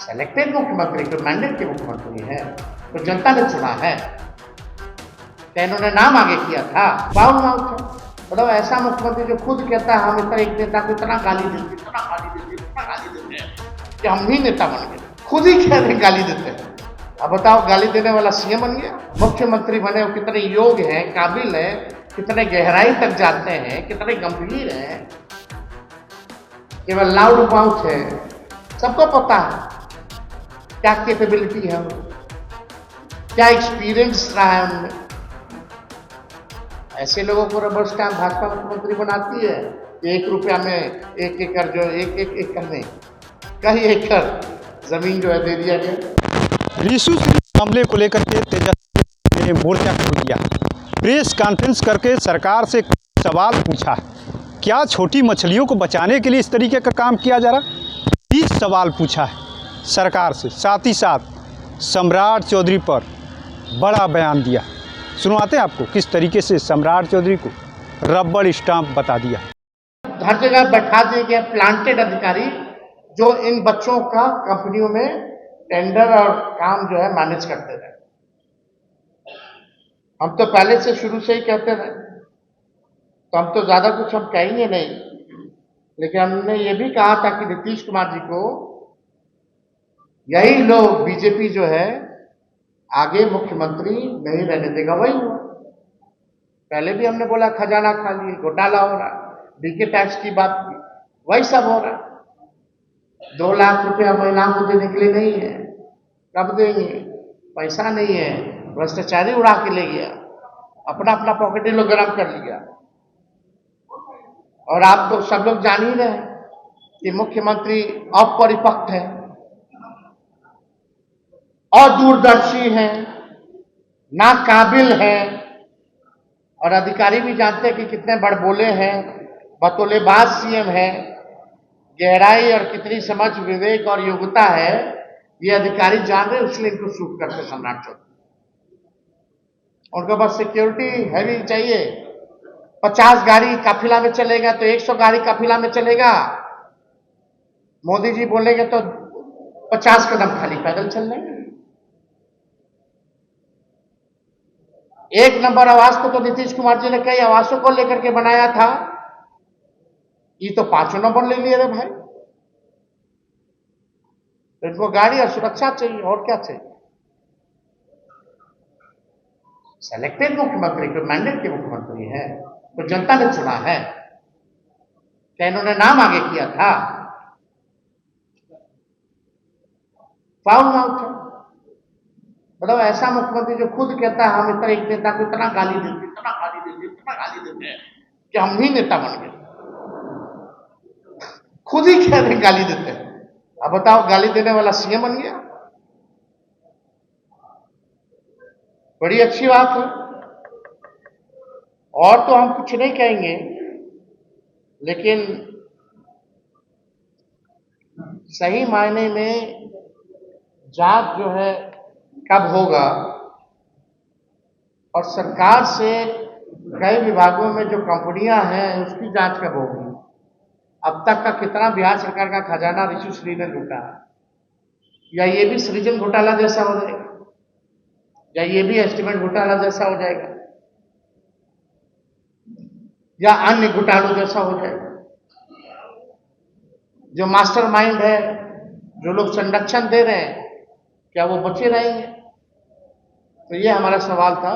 Selected मुख्यमंत्री तो mandate के मुख्यमंत्री है, तो जनता ने चुना है, तो इन्होंने नाम आगे किया था। बाउल माउथ है, मतलब ऐसा मुख्यमंत्री जो खुद कहता है हम इतना एक नेता को इतना गाली देते, इतना गाली देते, इतना गाली देते हैं कि हम ही नेता बन गए, खुद ही कह रहे गाली देते हैं। अब बताओ, गाली देने वाला सीएम बन गया। मुख्यमंत्री बने वो कितने योग्य हैं, काबिल हैं, कितने गहराई तक जाते हैं, कितने गंभीर हैं, केवल लाउड माउथ है। सबको पता है क्या कैपेबिलिटी है उनमें, क्या एक्सपीरियंस रहा है उनमें। ऐसे लोगों को रबर स्टैम्प भाजपा मुख्यमंत्री बनाती है। 1 रुपया में 1 एकड़, जो एक एकड़ नहीं, कई एकड़ जमीन जो है दे दिया गया। रिशु सिंह मामले को लेकर के तेजस्वी ने मोर्चा खोल दिया, प्रेस कॉन्फ्रेंस करके सरकार से सवाल पूछा, क्या छोटी मछलियों को बचाने के लिए इस तरीके का काम किया जा रहा। 30 सवाल पूछा है सरकार से, साथ ही साथ सम्राट चौधरी पर बड़ा बयान दिया। सुनवाते हैं आपको किस तरीके से सम्राट चौधरी को रबड़ स्टाम्प बता दिया। हर जगह बैठा दिए गए प्लांटेड अधिकारी जो इन बच्चों का कंपनियों में टेंडर और काम जो है मैनेज करते रहे। हम तो पहले से शुरू से ही कहते रहे, तो हम तो ज्यादा कुछ हम कहेंगे नहीं, लेकिन हमने ये भी कहा था कि नीतीश कुमार जी को यही लोग बीजेपी जो है आगे मुख्यमंत्री नहीं रहने देगा। वही हुआ, पहले भी हमने बोला खजाना खाली, घोटाला हो रहा, डीके टैक्स की बात की, वही सब हो रहा। 2 लाख रुपया महिलाओं को देने के लिए नहीं है, कब देंगे, पैसा नहीं है, भ्रष्टाचारी उड़ा के ले गया, अपना अपना पॉकेट लोग गर्म कर लिया। और आप तो सब लोग जान ही रहे कि मुख्यमंत्री अपरिपक्व है, अदूरदर्शी है, नाकाबिल है, और अधिकारी भी जानते हैं कि कितने बड़बोले हैं, बतौलेबाज सीएम है। गहराई और कितनी समझ, विवेक और योग्यता है ये अधिकारी जान रहे, इसलिए इनको शूट करते सम्राट चौधरी। उनको बस सिक्योरिटी हैवी चाहिए। 50 गाड़ी काफिला में चलेगा तो 100 गाड़ी काफिला में चलेगा। मोदी जी बोलेंगे तो 50 कदम खाली पैदल चल लेंगे। 1 नंबर आवास को तो नीतीश कुमार जी ने कई आवासों को लेकर के बनाया था, ये तो 5 नंबर ले लिए रे भाई। तो इनको गाड़ी और सुरक्षा चाहिए, और क्या चाहिए। सेलेक्टेड मुख्यमंत्री तो मैंडेट के मुख्यमंत्री है, तो जनता ने चुना है, क्या इन्होंने नाम आगे किया था। फाउल माउथ है, मतलब ऐसा मुख्यमंत्री जो खुद कहता है हम इतना एक नेता को इतना गाली देते, इतना गाली देते, इतना गाली देते हैं कि हम ही नेता बन गए, खुद ही कह रहे गाली देते हैं। अब बताओ, गाली देने वाला सीएम बन गया। बड़ी अच्छी बात है, और तो हम कुछ नहीं कहेंगे, लेकिन सही मायने में जांच जो है कब होगा, और सरकार से कई विभागों में जो कंपनियां हैं उसकी जांच कब होगी। अब तक का कितना बिहार सरकार का खजाना रिशु सिंह ने लूटा है, या ये भी सृजन घोटाला जैसा हो जाएगा, या ये भी एस्टीमेट घोटाला जैसा हो जाएगा, या अन्य घोटालों जैसा हो जाएगा। जो मास्टरमाइंड है, जो लोग संरक्षण दे रहे हैं, क्या वो बचे रहेंगे। तो ये हमारा सवाल था,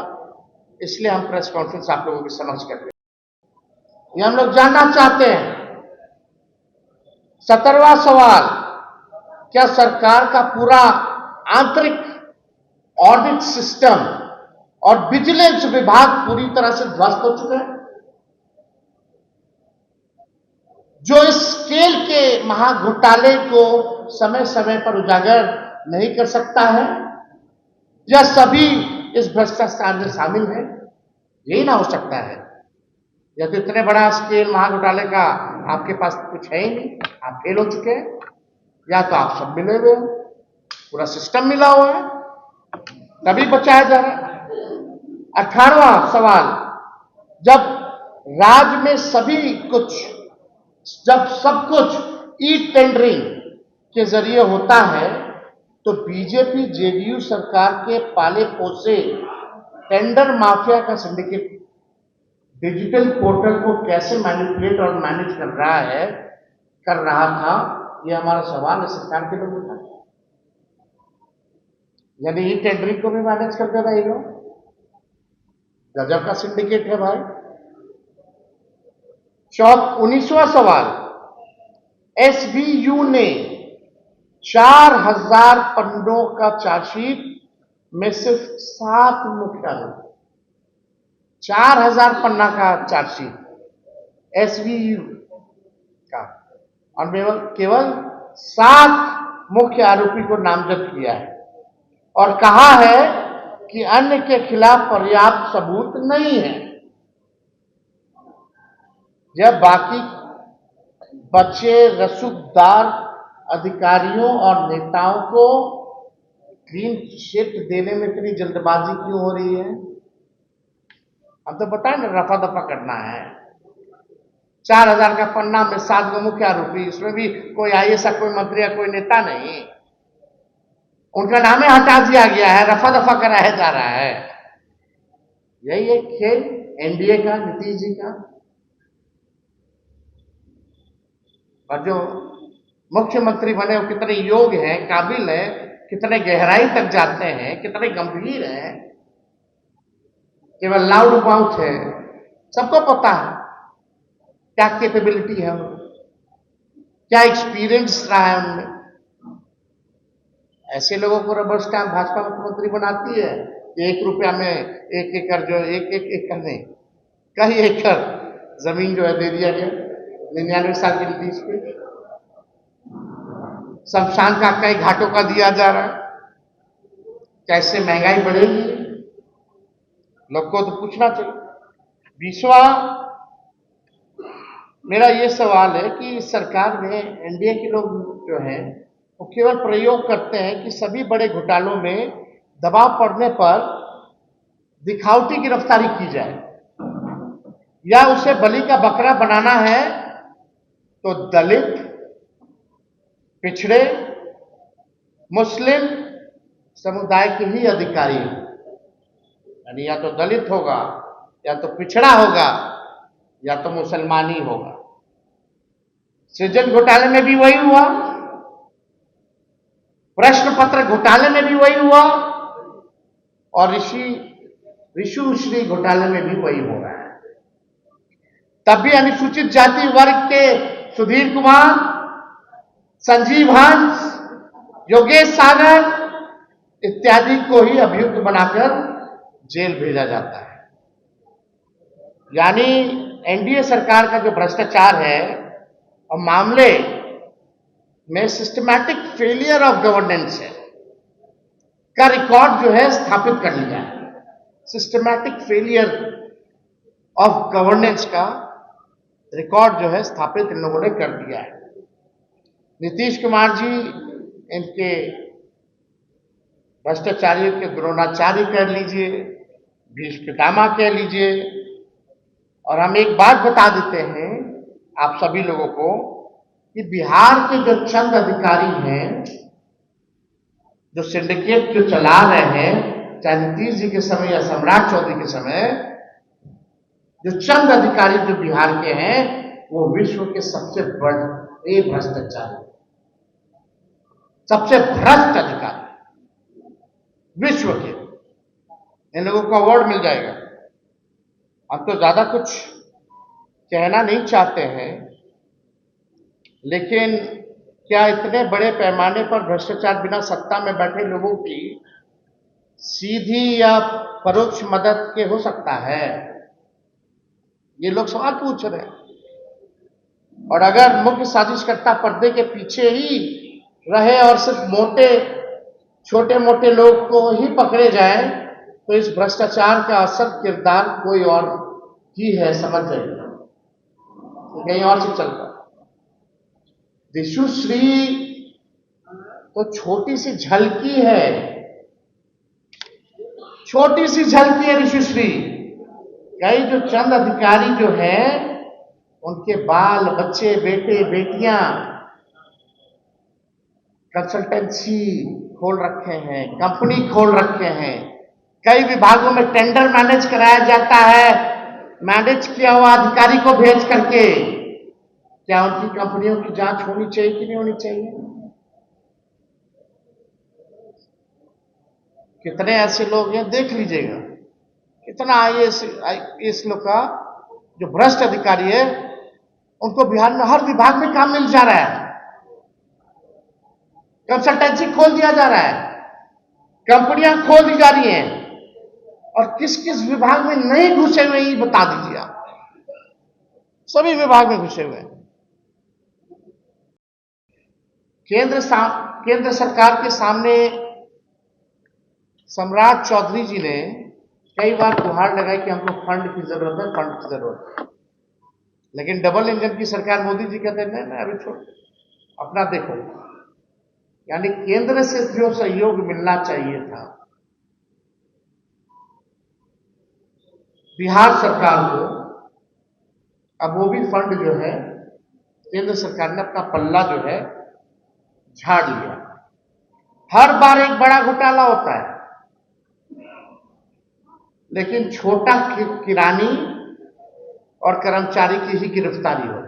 इसलिए हम प्रेस कॉन्फ्रेंस आप लोगों की समझ कर रहे हैं। ये हम लोग जानना चाहते हैं। 17वां सवाल, क्या सरकार का पूरा आंतरिक ऑडिट सिस्टम और विजिलेंस विभाग पूरी तरह से ध्वस्त हो चुके हैं। जो इस स्केल के महाघोटाले को समय समय पर उजागर नहीं कर सकता है, या सभी इस भ्रष्टाचार में शामिल है, यही ना हो सकता है। या तो इतने बड़ा स्केल महाघोटाले का आपके पास कुछ है ही नहीं, आप फेल हो चुके हैं, या तो आप सब मिले हुए हो, पूरा सिस्टम मिला हुआ है, तभी बचाया जा रहा है। 18वां सवाल, जब राज्य में जब सब कुछ ई टेंडरिंग के जरिए होता है, तो बीजेपी जेडीयू सरकार के पाले पोसे टेंडर माफिया का सिंडिकेट डिजिटल पोर्टल को कैसे मैनिपुलेट और मैनेज कर रहा था, यह हमारा सवाल है सरकार के लोगों का। यानी ई टेंडरिंग को भी मैनेज करते रहे लोग। गजब का सिंडिकेट है भाई। 19वां सवाल, एसबीयू ने 4000 पन्नों का चार्जशीट में सिर्फ 7 मुख्य आरोप, 4000 पन्ना का चार्जशीट एसबीयू का, और केवल 7 मुख्य आरोपी को नामजद किया है और कहा है कि अन्य के खिलाफ पर्याप्त सबूत नहीं है। जब बाकी बच्चे रसूखदार अधिकारियों और नेताओं को क्लीन चिट देने में इतनी जल्दबाजी क्यों हो रही है? हम तो बताएं ना, रफा दफा करना है। 4000 का पन्ना में 7 गो मुख्य आरोपी, इसमें भी कोई आईएएस कोई मंत्री या कोई नेता नहीं, उनका नाम ही हटा दिया गया है, रफा दफा कराया जा रहा है। यही एक खेल एनडीए का, नीतीश जी का। और जो मुख्यमंत्री बने वो कितने योग्य हैं, काबिल हैं, कितने गहराई तक जाते हैं, कितने गंभीर हैं, केवल लाउड माउथ है, सबको पता है क्या कैपेबिलिटी है उनमें, क्या एक्सपीरियंस रहा है उनमें। ऐसे लोगों को रबर स्टैम्प भाजपा मुख्यमंत्री बनाती है कि 1 रुपया में 1 एकड़, जो एक एकड़ नहीं, कई एकड़ जमीन जो है दे दिया गया 99 साल के नीतीश पे। शमशान का कई घाटों का दिया जा रहा है। कैसे महंगाई बढ़ेगी, लोग को तो पूछना चाहिए। 20वां मेरा ये सवाल है कि सरकार में एनडीए के लोग जो हैं वो केवल प्रयोग करते हैं कि सभी बड़े घोटालों में दबाव पड़ने पर दिखावटी गिरफ्तारी की जाए, या उसे बलि का बकरा बनाना है तो दलित, पिछड़े, मुस्लिम समुदाय के ही अधिकारी हो। यानी या तो दलित होगा, या तो पिछड़ा होगा, या तो मुसलमान ही होगा। सृजन घोटाले में भी वही हुआ, प्रश्न पत्र घोटाले में भी वही हुआ, और ऋषि घोटाले में भी वही हो रहा है। तब भी अनुसूचित जाति वर्ग के सुधीर कुमार, संजीव हंस, योगेश सागर इत्यादि को ही अभियुक्त बनाकर जेल भेजा जाता है। यानी एनडीए सरकार का जो भ्रष्टाचार है और मामले में सिस्टमैटिक फेलियर ऑफ गवर्नेंस है का रिकॉर्ड जो है स्थापित कर लिया है। सिस्टमैटिक फेलियर ऑफ गवर्नेंस का रिकॉर्ड जो है स्थापित इन लोगों ने कर दिया है। नीतीश कुमार जी इनके भ्रष्टाचारियों के द्रोणाचार्य कह लीजिए, भीष्म पितामह कह लीजिए। और हम एक बात बता देते हैं आप सभी लोगों को कि बिहार के जो चंद अधिकारी हैं, जो सिंडिकेट जो चला रहे हैं, चाहे नीतीश जी के समय या सम्राट चौधरी के समय, जो चंद अधिकारी जो बिहार के हैं वो विश्व के सबसे बड़े भ्रष्टाचारी, सबसे भ्रष्ट अधिकारी विश्व के। इन लोगों को अवार्ड मिल जाएगा। हम तो ज्यादा कुछ कहना नहीं चाहते हैं, लेकिन क्या इतने बड़े पैमाने पर भ्रष्टाचार बिना सत्ता में बैठे लोगों की सीधी या परोक्ष मदद के हो सकता है? ये लोग सवाल पूछ रहे हैं। और अगर मुख्य साजिशकर्ता पर्दे के पीछे ही रहे और सिर्फ छोटे मोटे लोग को ही पकड़े जाए, तो इस भ्रष्टाचार का असल किरदार कोई और ही है, समझ जाइए, कहीं और से चल रहा। ऋषुश्री तो छोटी सी झलकी है, छोटी सी झलकी है ऋषुश्री। कई जो चंद अधिकारी जो हैं उनके बाल बच्चे, बेटे बेटियां कंसल्टेंसी खोल रखे हैं, कंपनी खोल रखे हैं, कई विभागों में टेंडर मैनेज कराया जाता है, मैनेज किया हुआ अधिकारी को भेज करके। क्या उनकी कंपनियों की जांच होनी चाहिए कि नहीं होनी चाहिए? कितने ऐसे लोग हैं, देख लीजिएगा कितना आईएएस लोग का जो भ्रष्ट अधिकारी है, उनको बिहार में हर विभाग में काम मिल जा रहा है, कंसल्टेंसी खोल दिया जा रहा है, कंपनियां खोल दी जा रही हैं, और किस किस विभाग में नहीं घुसे हुए ये बता दीजिए आप। सभी विभाग में घुसे हुए हैं। केंद्र सरकार के सामने सम्राट चौधरी जी ने कई बार गुहार लगाई कि हमको फंड की जरूरत है, फंड की जरूरत है, लेकिन डबल इंजन की सरकार मोदी जी कहते हैं नहीं अभी छोड़, अपना देखो। यानी केंद्र से जो सहयोग मिलना चाहिए था बिहार सरकार को, अब वो भी फंड जो है केंद्र सरकार ने अपना पल्ला जो है झाड़ लिया। हर बार एक बड़ा घोटाला होता है, लेकिन छोटा किरानी और कर्मचारी की ही गिरफ्तारी हो।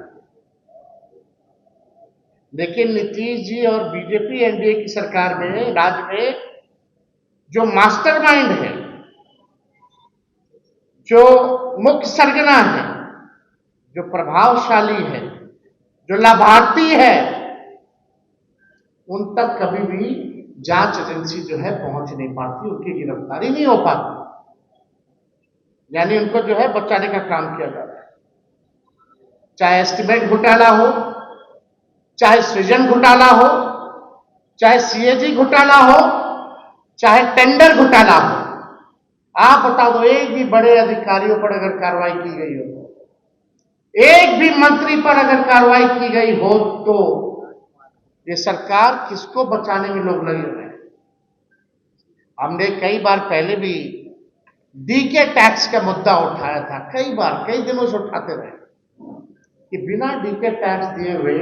लेकिन नीतीश जी और बीजेपी एनडीए की सरकार में, राज्य में जो मास्टरमाइंड है, जो मुख्य सरगना है, जो प्रभावशाली है, जो लाभार्थी है, उन तक कभी भी जांच एजेंसी जो है पहुंच नहीं पाती, उनकी गिरफ्तारी नहीं हो पाती। यानी उनको जो है बचाने का काम किया जाता है। चाहे एस्टिमेट घोटाला हो, चाहे सृजन घोटाला हो, चाहे सीएजी घोटाला हो, चाहे टेंडर घोटाला हो, आप बता दो एक भी बड़े अधिकारियों पर अगर कार्रवाई की गई हो, एक भी मंत्री पर अगर कार्रवाई की गई हो, तो ये सरकार किसको बचाने में लोग लगे हुए हैं। हमने कई बार पहले भी डीके टैक्स का मुद्दा उठाया था, कई बार कई दिनों से उठाते रहे कि बिना डीके टैक्स दिए हुए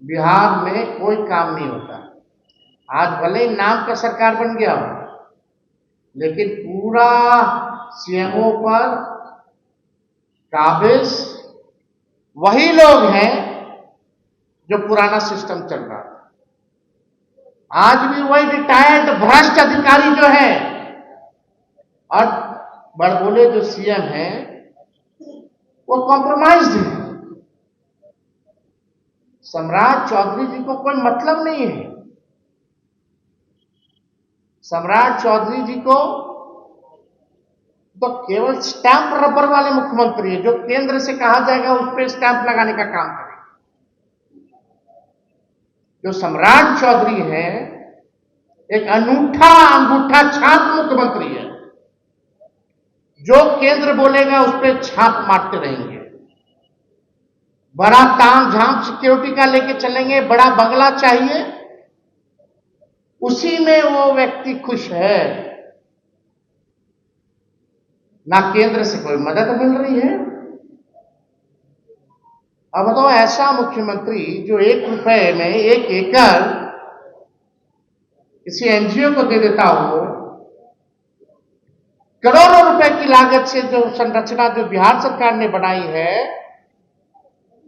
बिहार में कोई काम नहीं होता। आज भले ही नाम का सरकार बन गया हो, लेकिन पूरा सीएमओ पर काबिज वही लोग हैं जो पुराना सिस्टम चल रहा था। आज भी वही रिटायर्ड भ्रष्ट अधिकारी जो है और बड़बोले जो सीएम हैं वो कॉम्प्रोमाइज्ड है। सम्राट चौधरी जी को कोई मतलब नहीं है। सम्राट चौधरी जी को तो केवल स्टैंप रबर वाले मुख्यमंत्री है, जो केंद्र से कहा जाएगा उस पर स्टैंप लगाने का काम करें। जो सम्राट चौधरी है एक अनूठा अंगूठा छाप मुख्यमंत्री है, जो केंद्र बोलेगा उस पर छाप मारते रहेंगे। बड़ा ताम झाम सिक्योरिटी का लेके चलेंगे, बड़ा बंगला चाहिए, उसी में वो व्यक्ति खुश है। ना केंद्र से कोई मदद मिल रही है। अब तो ऐसा मुख्यमंत्री जो 1 रुपए में 1 एकड़ किसी एनजीओ को दे देता हो, करोड़ों रुपए की लागत से जो संरचना जो बिहार सरकार ने बनाई है,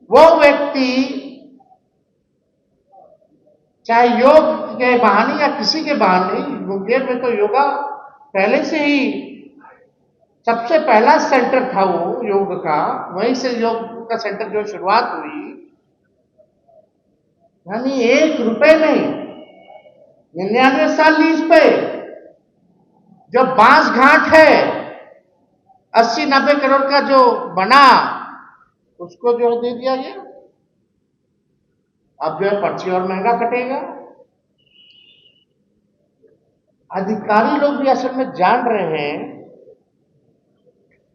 वो व्यक्ति चाहे योग के बहाने या किसी के बहाने, मुंगेर में तो योगा पहले से ही सबसे पहला सेंटर था वो योग का, वहीं से योग का सेंटर जो शुरुआत हुई, यानी 1 रुपए नहीं 99 साल लीज पे जो बांस घाट है 80-90 करोड़ का जो बना, उसको जो दे दिया गया। अब जो है पर्ची और महंगा कटेगा। अधिकारी लोग भी असल में जान रहे हैं,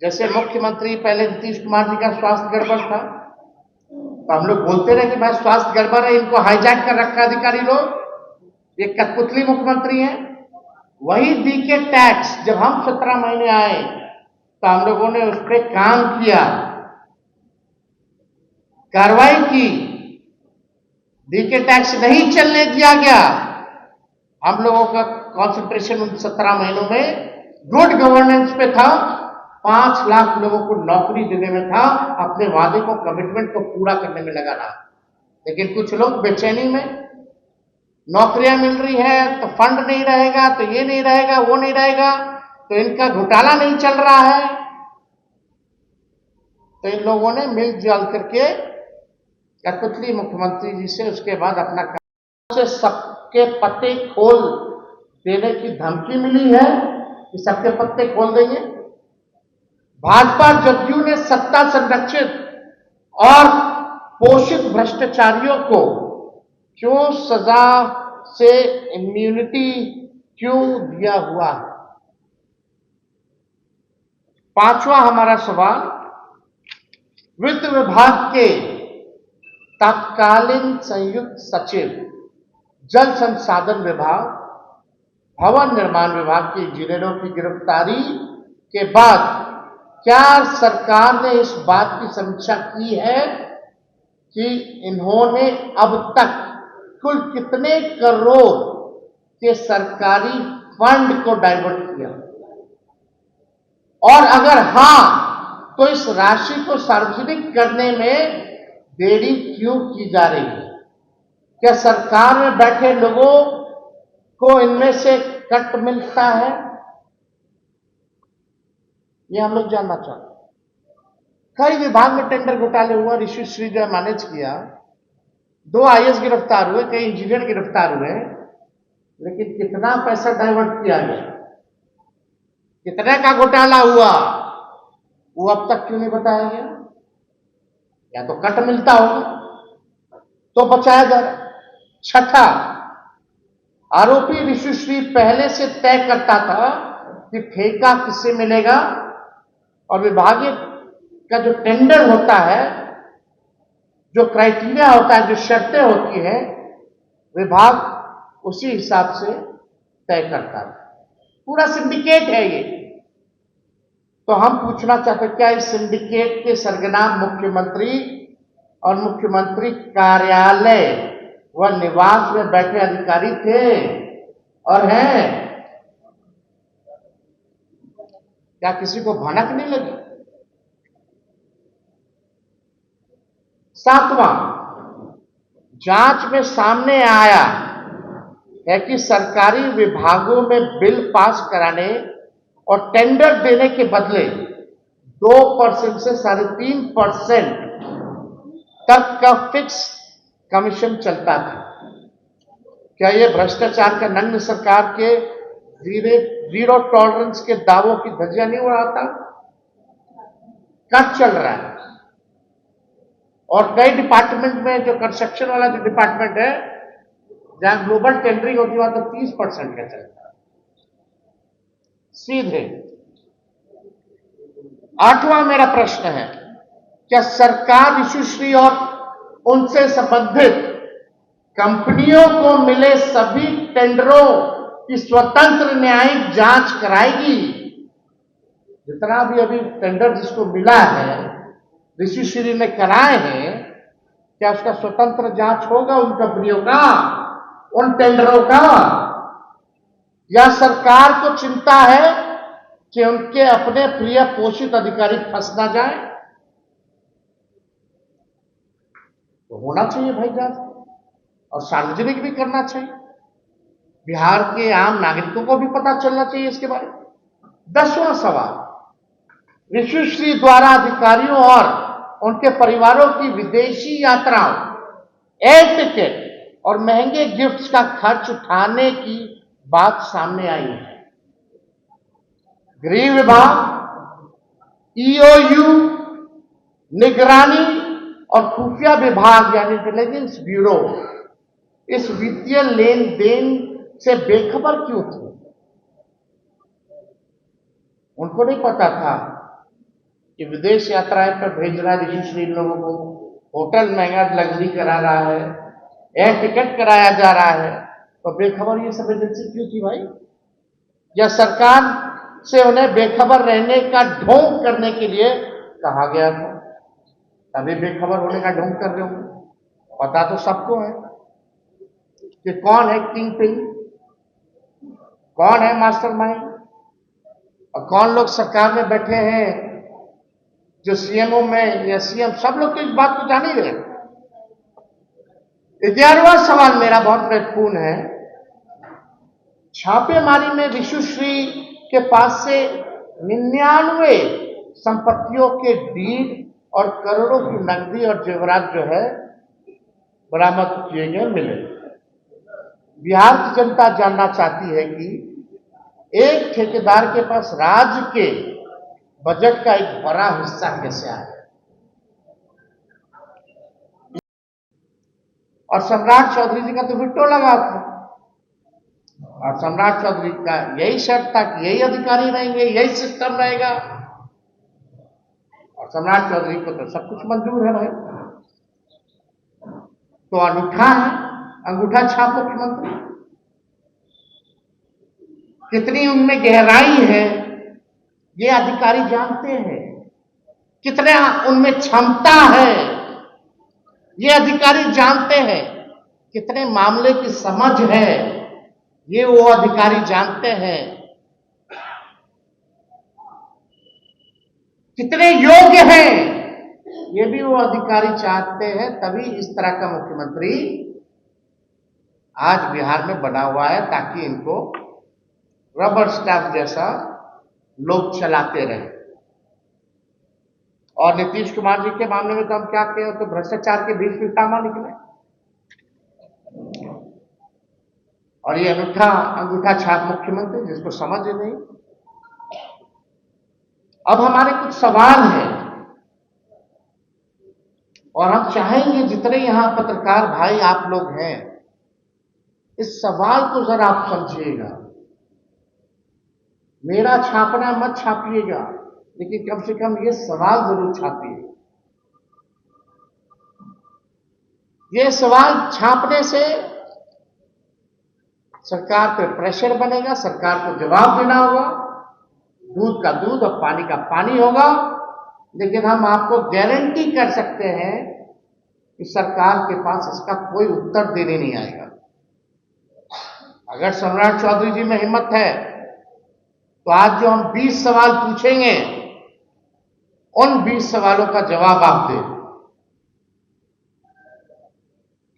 जैसे मुख्यमंत्री पहले नीतीश कुमार जी का स्वास्थ्य गड़बड़ था, तो हम लोग बोलते रहे कि भाई स्वास्थ्य गड़बड़ है, इनको हाईजैक कर रखा अधिकारी लोग, ये कठपुतली मुख्यमंत्री हैं। वही डीके टैक्स जब हम 17 महीने आए तो हम लोगों ने उस पर काम किया, कार्रवाई की, डीके टैक्स नहीं चलने दिया गया। हम लोगों का कंसंट्रेशन उन 17 महीनों में गुड गवर्नेंस पे था। 5 लाख लोगों को नौकरी देने में था, अपने वादे को, कमिटमेंट को पूरा करने में लगा रहा। लेकिन कुछ लोग बेचैनी में, नौकरियां मिल रही है तो फंड नहीं रहेगा, तो ये नहीं रहेगा, वो नहीं रहेगा, तो इनका घोटाला नहीं चल रहा है। तो इन लोगों ने मिलजुल करके कठपुतली मुख्यमंत्री जी से उसके बाद अपना काम से सबके पत्ते खोल देने की धमकी मिली है कि सबके पत्ते खोल देंगे। भाजपा जदयू ने सत्ता संरक्षित और पोषित भ्रष्टाचारियों को क्यों सजा से इम्यूनिटी क्यों दिया हुआ है? पांचवा हमारा सवाल, वित्त विभाग के तत्कालीन संयुक्त सचिव, जल संसाधन विभाग, भवन निर्माण विभाग के इंजीनियरों की गिरफ्तारी के बाद क्या सरकार ने इस बात की समीक्षा की है कि इन्होंने अब तक कुल कितने करोड़ के सरकारी फंड को डाइवर्ट किया, और अगर हां तो इस राशि को सार्वजनिक करने में देरी क्यों की जा रही है? क्या सरकार में बैठे लोगों को इनमें से कट मिलता है? ये हम लोग जानना चाहते हैं। कई विभाग में टेंडर घोटाले हुआ, ऋषि श्री जो मैनेज किया, 2 आईएएस गिरफ्तार हुए, कई इंजीनियर गिरफ्तार हुए, लेकिन कितना पैसा डाइवर्ट किया गया, कितने का घोटाला हुआ, वो अब तक क्यों नहीं बताया गया? या तो कट मिलता होगा तो बचाया जा रहा। छठा, आरोपी ऋषिश्री पहले से तय करता था कि ठेका किससे मिलेगा, और विभागीय का जो टेंडर होता है, जो क्राइटेरिया होता है, जो शर्तें होती हैं, विभाग उसी हिसाब से तय करता है। पूरा सिंडिकेट है ये। तो हम पूछना चाहते हैं, क्या इस सिंडिकेट के सरगना मुख्यमंत्री और मुख्यमंत्री कार्यालय व निवास में बैठे अधिकारी थे और हैं? क्या किसी को भनक नहीं लगी? सातवां, जांच में सामने आया है कि सरकारी विभागों में बिल पास कराने और टेंडर देने के बदले 2% से 3.5% तक का फिक्स कमीशन चलता था। क्या यह भ्रष्टाचार का नग्न सरकार के जीरो टॉलरेंस के दावों की धज्जियां नहीं उड़ाता? कट चल रहा है। और कई डिपार्टमेंट में, जो कंस्ट्रक्शन वाला जो डिपार्टमेंट है, जहां ग्लोबल टेंडरिंग होती है, वहां तो 30% का चलता है सीधे। आठवां मेरा प्रश्न है, क्या सरकार ऋषिश्री और उनसे संबंधित कंपनियों को मिले सभी टेंडरों की स्वतंत्र न्यायिक जांच कराएगी? जितना भी अभी टेंडर जिसको मिला है, ऋषिश्री ने कराए हैं, क्या उसका स्वतंत्र जांच होगा उन कंपनियों का, उन टेंडरों का? या सरकार को चिंता है कि उनके अपने प्रिय पोषित अधिकारी फंस ना जाए? तो होना चाहिए भाई जांच, और सार्वजनिक भी करना चाहिए। बिहार के आम नागरिकों को भी पता चलना चाहिए इसके बारे में। 10वां सवाल, ऋषिश्री द्वारा अधिकारियों और उनके परिवारों की विदेशी यात्राओं, एयर टिकट और महंगे गिफ्ट्स का खर्च उठाने की बात सामने आई है। गृह विभाग, ईओयू, निगरानी और खुफिया विभाग यानी इंटेलिजेंस ब्यूरो इस वित्तीय लेन देन से बेखबर क्यों थे? उनको नहीं पता था कि विदेश यात्राएं पर भेज रहा है ऋषिश्री लोगों को, होटल महंगा लग्जरी करा रहा है, एयर टिकट कराया जा रहा है, तो बेखबर ये सब एजेंसी क्यों थी भाई? या सरकार से उन्हें बेखबर रहने का ढोंग करने के लिए कहा गया था, तभी बेखबर होने का ढोंग कर रहे होंगे? पता तो सबको है। कि कौन है किंग पिन, कौन है मास्टरमाइंड और कौन लोग सरकार में बैठे हैं जो सीएमओ में या सीएम, सब लोग तो इस बात को जान ही रहे। 11वां सवाल मेरा बहुत महत्वपूर्ण है। छापेमारी में विशुश्री के पास से 99 संपत्तियों के डीड और करोड़ों की नकदी और जेवरात जो है बरामद किए गए मिले। बिहार की जनता जानना चाहती है कि एक ठेकेदार के पास राज्य के बजट का एक बड़ा हिस्सा कैसे आया। और सम्राट चौधरी जी का तो विटो लगा था और सम्राट चौधरी का यही शर्त था कि यही अधिकारी रहेंगे, यही सिस्टम रहेगा और सम्राट चौधरी को तो सब कुछ मंजूर है भाई। तो अनूठा है, अंगूठा छाप मुख्यमंत्री। कितनी उनमें गहराई है ये अधिकारी जानते हैं, कितना उनमें क्षमता है ये अधिकारी जानते हैं, कितने मामले की समझ है ये वो अधिकारी जानते हैं, कितने योग्य हैं ये भी वो अधिकारी चाहते हैं। तभी इस तरह का मुख्यमंत्री आज बिहार में बना हुआ है ताकि इनको रबर स्टैम्प जैसा लोग चलाते रहे। और नीतीश कुमार जी के मामले में तो हम क्या कहें, तो भ्रष्टाचार के बीच में तामा निकले और ये अनूठा अंगूठा छाप मुख्यमंत्री जिसको समझ ही नहीं। अब हमारे कुछ सवाल हैं और हम चाहेंगे जितने यहां पत्रकार भाई आप लोग हैं इस सवाल को जरा आप समझिएगा। मेरा छापना मत छापिएगा लेकिन कम से कम ये सवाल जरूर छापिए। ये सवाल छापने से सरकार पे प्रेशर बनेगा, सरकार को जवाब देना होगा, दूध का दूध और पानी का पानी होगा। लेकिन हम आपको गारंटी कर सकते हैं कि सरकार के पास इसका कोई उत्तर देने नहीं आएगा। अगर सम्राट चौधरी जी में हिम्मत है तो आज जो हम 20 सवाल पूछेंगे उन 20 सवालों का जवाब आप दें।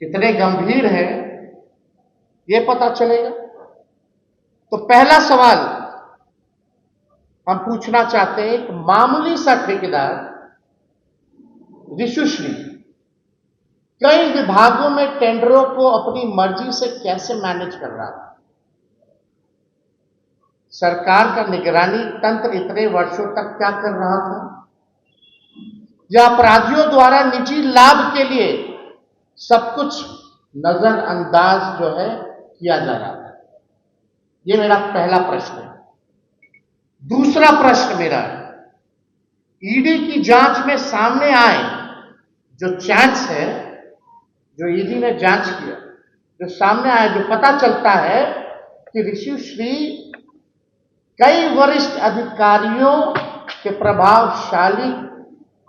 कितने गंभीर है ये पता चलेगा। तो पहला सवाल हम पूछना चाहते हैं, एक मामूली सा ठेकेदार विशुश्री कई विभागों में टेंडरों को अपनी मर्जी से कैसे मैनेज कर रहा था। सरकार का निगरानी तंत्र इतने वर्षों तक क्या कर रहा था, या अपराधियों द्वारा निजी लाभ के लिए सब कुछ नजरअंदाज जो है किया जा रहा था। ये मेरा पहला प्रश्न है। दूसरा प्रश्न मेरा ईडी की जांच में सामने आए जो चैट्स है, जो ईडी ने जांच किया, जो सामने आया, जो पता चलता है कि ऋषिश्री कई वरिष्ठ अधिकारियों के प्रभावशाली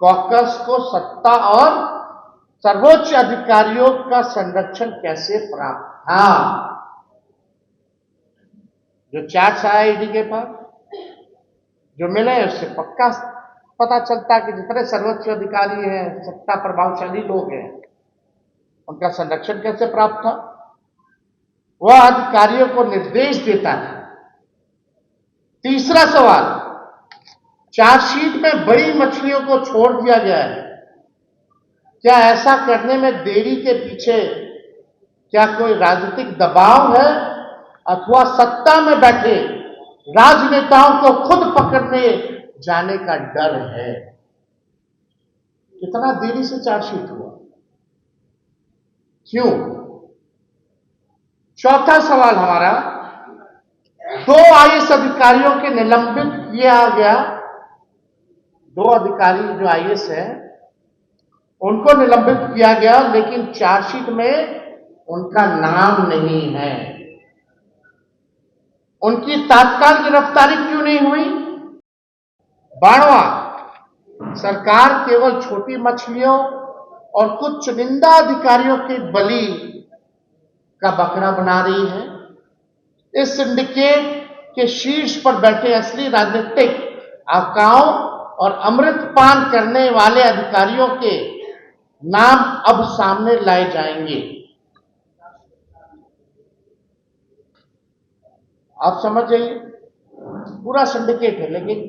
कॉकस को सत्ता और सर्वोच्च अधिकारियों का संरक्षण कैसे प्राप्त था। जो चैट्स आया ईडी के पास, जो मिले, उससे पक्का पता चलता है कि जितने सर्वोच्च अधिकारी हैं, सत्ता प्रभावशाली लोग हैं, उनका संरक्षण कैसे प्राप्त था। वह अधिकारियों को निर्देश देता है। तीसरा सवाल, चार्जशीट में बड़ी मछलियों को छोड़ दिया गया है, क्या ऐसा करने में देरी के पीछे क्या कोई राजनीतिक दबाव है अथवा सत्ता में बैठे राजनेताओं को खुद पकड़ने जाने का डर है। कितना देरी से चार्जशीट हुआ, क्यों। चौथा सवाल हमारा, 2 आईएएस अधिकारियों के निलंबित किया गया। 2 अधिकारी जो आईएएस हैं उनको निलंबित किया गया, लेकिन चार्जशीट में उनका नाम नहीं है। उनकी तात्काल गिरफ्तारी क्यों नहीं हुई। 12वां, सरकार केवल छोटी मछलियों और कुछ चुनिंदा अधिकारियों के बली का बकरा बना रही है। इस सिंडिकेट के शीर्ष पर बैठे असली राजनीतिक आकाओं और अमृतपान करने वाले अधिकारियों के नाम अब सामने लाए जाएंगे। आप समझ जाइए, पूरा सिंडिकेट है, लेकिन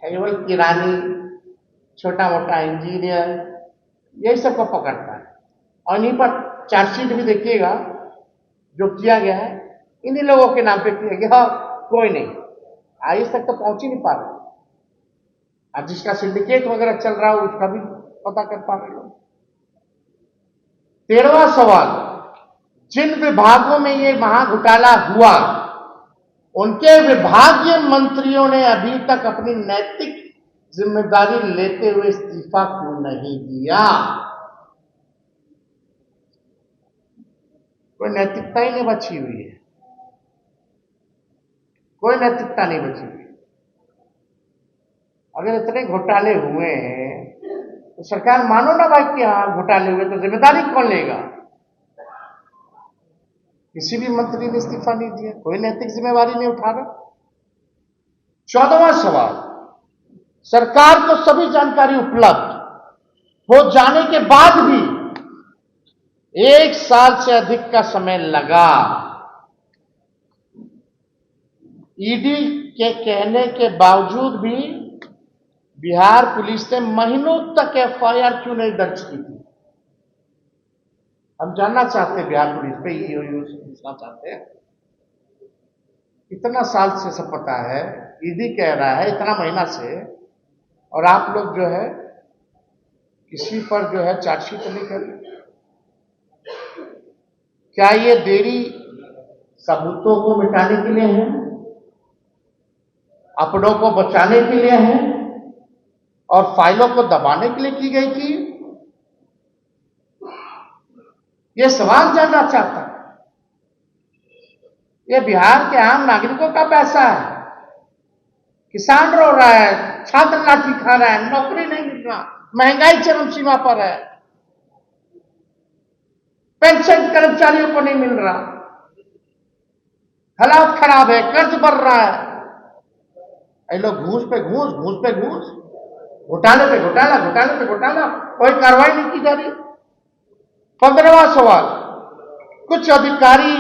केवल किरानी, छोटा मोटा इंजीनियर, यही सबको पकड़ता है। और इन्हीं पर चार्जशीट भी देखिएगा जो किया गया है, इन्हीं लोगों के नाम पे किया गया। कोई नहीं, आईएएस तक तो पहुंच ही नहीं पा रहे। अब जिसका सिंडिकेट वगैरह चल रहा हो उसका भी पता कर पा रहे लोग। 13वां सवाल, जिन विभागों में ये महाघोटाला हुआ उनके विभागीय मंत्रियों ने अभी तक अपनी नैतिक जिम्मेदारी लेते हुए इस्तीफा क्यों नहीं दिया? कोई नैतिकता ही नहीं बची हुई है, कोई नैतिकता नहीं बची हुई। अगर इतने घोटाले हुए हैं तो सरकार मानो ना भाई कि हाँ घोटाले हुए, तो जिम्मेदारी कौन लेगा? किसी भी मंत्री ने इस्तीफा नहीं दिया, कोई नैतिक जिम्मेवारी नहीं उठा रहा। 14वां सवाल, सरकार को सभी जानकारी उपलब्ध हो जाने के बाद भी 1 साल से अधिक का समय लगा। ईडी के कहने के बावजूद भी बिहार पुलिस ने महीनों तक एफआईआर क्यों नहीं दर्ज की थी? हम जानना चाहते हैं बिहार पुलिस पे, पूछना चाहते हैं। इतना साल से सब पता है, ईडी कह रहा है इतना महीना से, और आप लोग जो है किसी पर जो है चार्जशीट नहीं कर रहे। क्या ये देरी सबूतों को मिटाने के लिए है, अपनों को बचाने के लिए है, और फाइलों को दबाने के लिए की गई थी? ये सवाल जानना चाहता है। ये बिहार के आम नागरिकों का पैसा है, किसान रो रहा है, छात्र लाठी खा रहा है, नौकरी नहीं मिल रहा, महंगाई चरम सीमा पर है, पेंशन कर्मचारियों को नहीं मिल रहा, हालात खराब है, कर्ज बढ़ रहा है। ये लोग घूस पे घूस, घूस पे घूस, घोटाले पे घोटाला, घोटाले पे घोटाला, कोई कार्रवाई नहीं की जा रही। 15वां सवाल, कुछ अधिकारी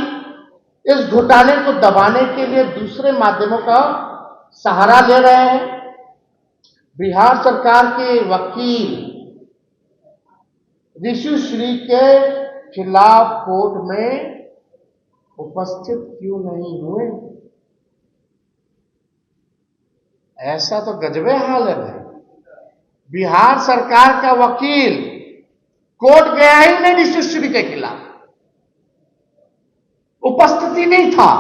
इस घोटाले को दबाने के लिए दूसरे माध्यमों का सहारा ले रहे हैं। बिहार सरकार के वकील ऋषि श्री के खिलाफ कोर्ट में उपस्थित क्यों नहीं हुए? ऐसा तो गजबे हाल है भाई। बिहार सरकार का वकील कोर्ट गया ही नहीं ऋषि श्री के खिलाफ, उपस्थिति नहीं था।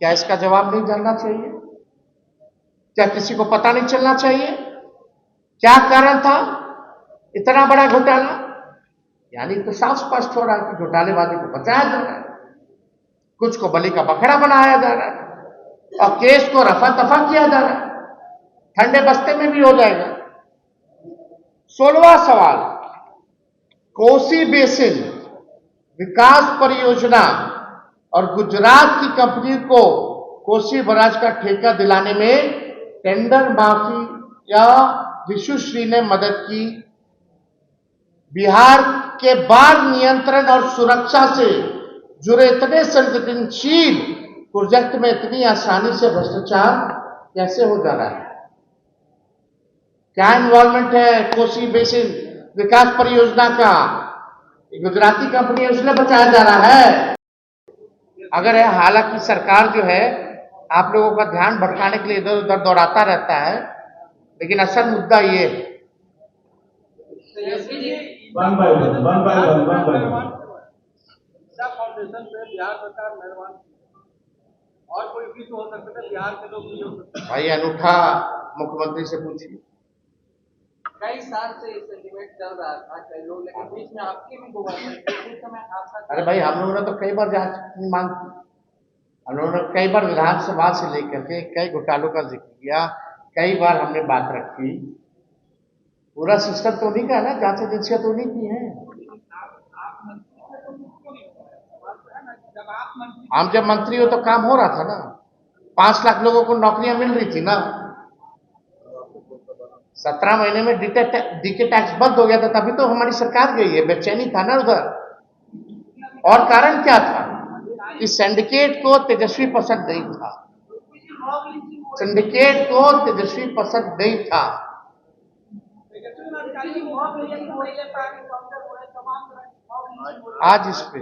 क्या इसका जवाब नहीं जानना चाहिए? क्या किसी को पता नहीं चलना चाहिए क्या कारण था इतना बड़ा घोटाला? यानी तो साफ स्पष्ट हो रहा है कि घोटालेबाजी को बचाया जा रहा है, कुछ को बलि का बकरा बनाया जा रहा है और केस को रफा दफा किया जा रहा है। ठंडे बस्ते में भी हो जाएगा। 16वां सवाल, कोसी बेसिन विकास परियोजना और गुजरात की कंपनी को कोसी बराज का ठेका दिलाने में टेंडर माफी या ऋषि श्री ने मदद की। बिहार के बाढ़ नियंत्रण और सुरक्षा से जुड़े इतने संवेदनशील प्रोजेक्ट में इतनी आसानी से भ्रष्टाचार कैसे हो जा रहा है? क्या इन्वॉल्वमेंट है कोसी बेसिन विकास परियोजना का? गुजराती कंपनी है, उसने बचाया जा रहा है। अगर है, हालांकि सरकार जो है आप लोगों का ध्यान भटकाने के लिए इधर उधर दौड़ाता रहता है, लेकिन असल मुद्दा ये है। फाउंडेशन पे बिहार सरकार मेहरबान, और कोई भी तो हो सकता है, बिहार के लोग नहीं हो सकते। भाई अनूठा मुख्यमंत्री से पूछिए। कई साल से ये सेंटीमेंट चल रहा था, कई लोग, लेकिन बीच में आपकी भी गवर्नमेंट उस समय आपका। अरे भाई, हम लोगों ने तो कई बार जांच की मांग की, हम लोगों ने कई बार विधानसभा से लेकर के कई घोटालों का जिक्र किया, कई बार हमने बात रखी। पूरा सिस्टम तो उन्हीं का है ना, जांच एजेंसियां तो उन्हीं की हैं। आप हम जब मंत्री हो तो काम हो रहा था ना, 5 लाख लोगों को नौकरियां मिल रही थी ना। 17 महीने में डीके टैक्स बंद हो गया था, तभी तो हमारी सरकार गई है। बेचैनी था ना उधर। और कारण क्या था कि सिंडिकेट को तेजस्वी पसंद नहीं था। सिंडिकेट को तेजस्वी पसंद नहीं था। आज इस पे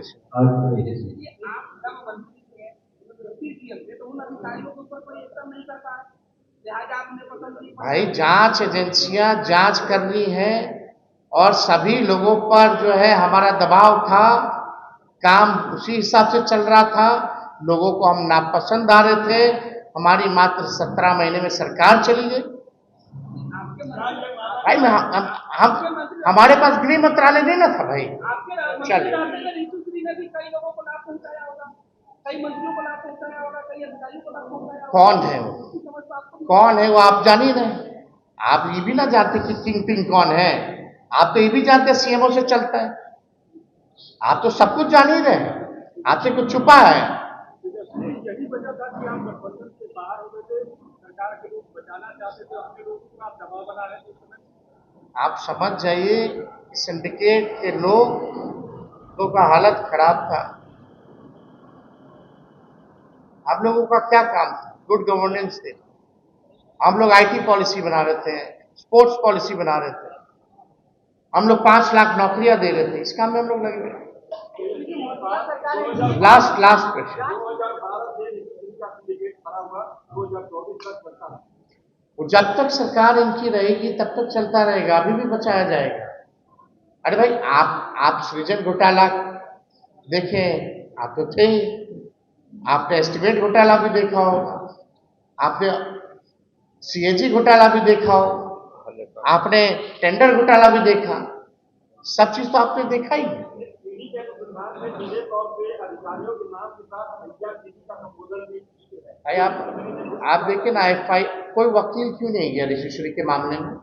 भाई जांच एजेंसियां जांच कर रही हैं और सभी लोगों पर जो है हमारा दबाव था, काम उसी हिसाब से चल रहा था। लोगों को हम नापसंद आ रहे थे। हमारी मात्र 17 महीने में सरकार चली गई। भाई हम हमारे पास गृह मंत्रालय नहीं ना था भाई। चलिए, कौन है वो? कौन है वो आप जान ही रहे। आप ये भी ना जानते कि किंग पिंग कौन है। आप तो ये भी जानते सीएमओ से चलता है। आप तो सब कुछ जान ही रहे हैं, आपसे कुछ छुपा है। आप समझ जाइए, सिंडिकेट के लोगों का हालत खराब था। आप लोगों का क्या काम था? गुड गवर्नेंस थे। हम लोग आईटी पॉलिसी बना रहे थे, स्पोर्ट्स पॉलिसी बना रहे थे, हम लोग 5 लाख नौकरियां दे रहे थे। इस काम में हम लोग लगे हुए। लास्ट क्वेश्चन, जब तक सरकार इनकी रहेगी तब तक चलता रहेगा, अभी भी बचाया जाएगा। अरे भाई आप सृजन घोटाला देखें, आप तो थे ही। आपने एस्टिमेट घोटाला भी देखा होगा, आपने सीएजी घोटाला भी देखा हो, आपने टेंडर घोटाला भी देखा। सब चीज तो आपने देखा ही। भाई आप देखिए ना, कोई वकील क्यों नहीं गया रजिस्ट्री के मामले में?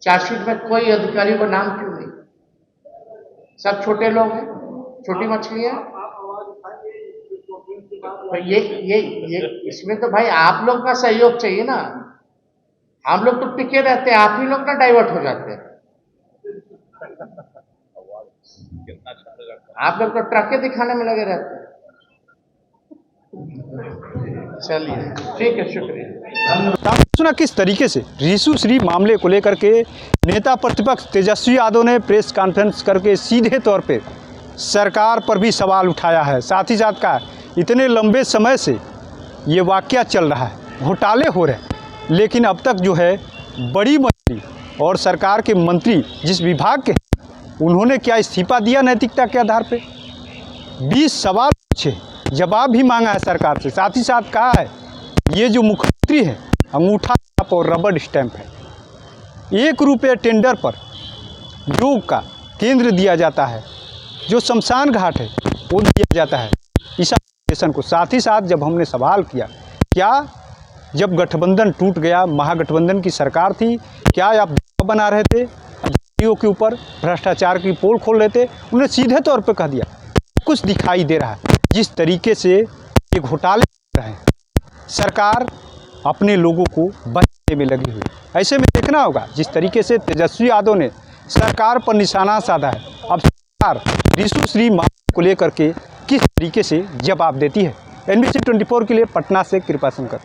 चार्जशीट में कोई अधिकारी का नाम क्यों नहीं? सब छोटे लोग हैं, छोटी मछलियां। तो ये इसमें तो भाई आप लोग का सहयोग चाहिए ना। हम लोग तो टिके रहते हैं, आप ही लोग ना डाइवर्ट हो जाते हैं। आप लोग तो ट्रकें दिखाने में लगे रहते हैं। चलिए ठीक है, शुक्रिया। सुना किस तरीके से रीशु श्री मामले को लेकर के नेता प्रतिपक्ष तेजस्वी यादव ने प्रेस कॉन्फ्रेंस करके सीधे तौर पे सरकार पर भी सवाल उठाया है। साथ ही साथ कहा इतने लंबे समय से ये वाकया चल रहा है, घोटाले हो रहे हैं, लेकिन अब तक जो है बड़ी मंत्री और सरकार के मंत्री जिस विभाग के उन्होंने क्या इस्तीफा दिया नैतिकता के आधार पे? 20 सवाल पूछे, जवाब भी मांगा है सरकार से। साथ ही साथ कहा है ये जो मुख्यमंत्री है अंगूठा छाप और रबड़ स्टैंप है। 1 रुपये टेंडर पर योग का केंद्र दिया जाता है, जो शमशान घाट है वो दिया जाता है इस एप्लीकेशन को। साथ ही साथ जब हमने सवाल किया, क्या जब गठबंधन टूट गया, महागठबंधन की सरकार थी, क्या आप दबाव बना रहे थे के ऊपर, भ्रष्टाचार की पोल खोल रहे थे? उन्हें सीधे तौर पे कह दिया कुछ दिखाई दे रहा है। जिस तरीके से ये घोटाले हो रहे हैं, सरकार अपने लोगों को बचाने में लगी हुई। ऐसे में देखना होगा जिस तरीके से तेजस्वी यादव ने सरकार पर निशाना साधा है, अब सरकार रीशु श्री मामले को लेकर के किस तरीके से जवाब देती है। NBC 24 के लिए पटना से कृपा शंकर।